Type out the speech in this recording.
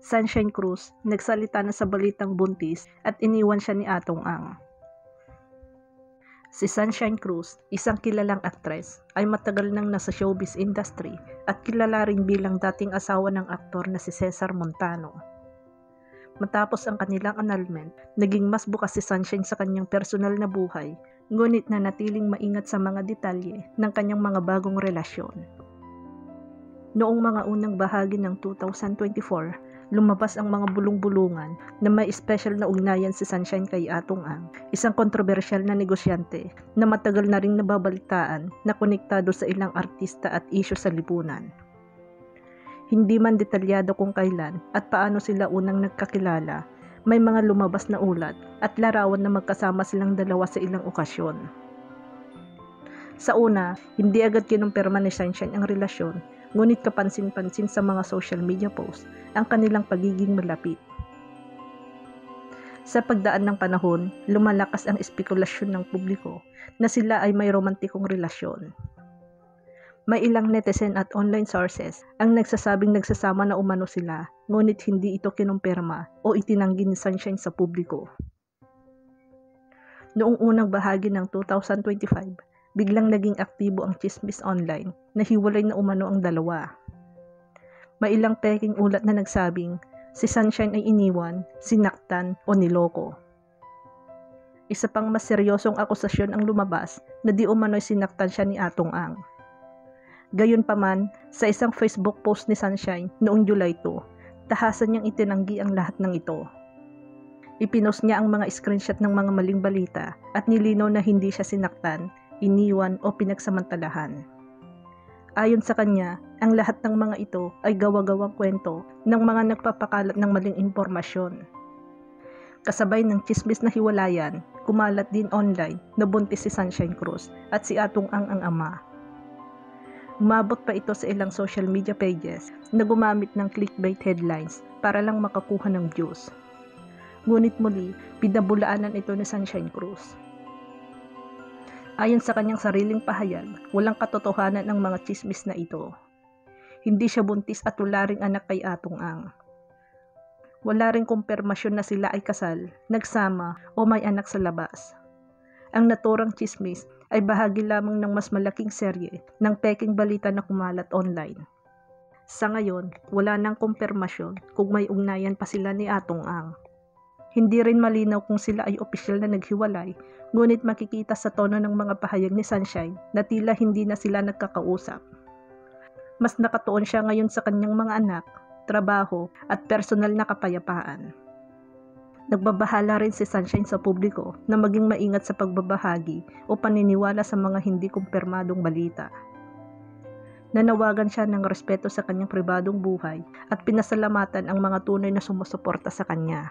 Sunshine Cruz nagsalita na sa balitang buntis at iniwan siya ni Atong Ang. Si Sunshine Cruz, isang kilalang aktres, ay matagal nang nasa showbiz industry at kilala rin bilang dating asawa ng aktor na si Cesar Montano. Matapos ang kanilang annulment, naging mas bukas si Sunshine sa kanyang personal na buhay, ngunit nanatiling maingat sa mga detalye ng kanyang mga bagong relasyon. Noong mga unang bahagi ng 2024, lumabas ang mga bulong-bulungan na may special na ugnayan si Sunshine kay Atong Ang, isang kontrobersyal na negosyante na matagal na ring nababalitaan na konektado sa ilang artista at isyu sa lipunan. Hindi man detalyado kung kailan at paano sila unang nagkakilala, may mga lumabas na ulat at larawan na magkasama silang dalawa sa ilang okasyon. Sa una, hindi agad kinumpirma ni Sunshine ang relasyon, ngunit kapansin-pansin sa mga social media posts ang kanilang pagiging malapit. Sa pagdaan ng panahon, lumalakas ang espekulasyon ng publiko na sila ay may romantikong relasyon. May ilang netizen at online sources ang nagsasabing nagsasama na umano sila, ngunit hindi ito kinumpirma o itinanggi ni Sunshine sa publiko. Noong unang bahagi ng 2025, biglang naging aktibo ang chismis online na hiwalay na umano ang dalawa. May ilang peking ulat na nagsabing si Sunshine ay iniwan, sinaktan o niloko. Isa pang mas seryosong akusasyon ang lumabas na di umano'y sinaktan siya ni Atong Ang. Gayunpaman, sa isang Facebook post ni Sunshine noong July 2, tahasan niyang itinanggi ang lahat ng ito. Ipinost niya ang mga screenshot ng mga maling balita at nilinaw na hindi siya sinaktan, iniwan o pinagsamantalahan. Ayon sa kanya, ang lahat ng mga ito ay gawa-gawang kwento ng mga nagpapakalat ng maling impormasyon. Kasabay ng chismis na hiwalayan, kumalat din online na buntis si Sunshine Cruz at si Atong Ang ama. Umabot pa ito sa ilang social media pages na gumamit ng clickbait headlines para lang makakuha ng views. Ngunit muli, pinabulaanan ito ni Sunshine Cruz. Ayon sa kanyang sariling pahayag, walang katotohanan ang mga chismis na ito. Hindi siya buntis at wala ring anak kay Atong Ang. Wala ring kumpirmasyon na sila ay kasal, nagsama o may anak sa labas. Ang naturang chismis ay bahagi lamang ng mas malaking serye ng peking balita na kumalat online. Sa ngayon, wala nang kumpirmasyon kung may ugnayan pa sila ni Atong Ang. Hindi rin malinaw kung sila ay opisyal na naghiwalay, ngunit makikita sa tono ng mga pahayag ni Sunshine na tila hindi na sila nagkakausap. Mas nakatuon siya ngayon sa kanyang mga anak, trabaho at personal na kapayapaan. Nagbabahala rin si Sunshine sa publiko na maging maingat sa pagbabahagi o paniniwala sa mga hindi kumpirmadong balita. Nanawagan siya ng respeto sa kanyang pribadong buhay at pinasalamatan ang mga tunay na sumusuporta sa kanya.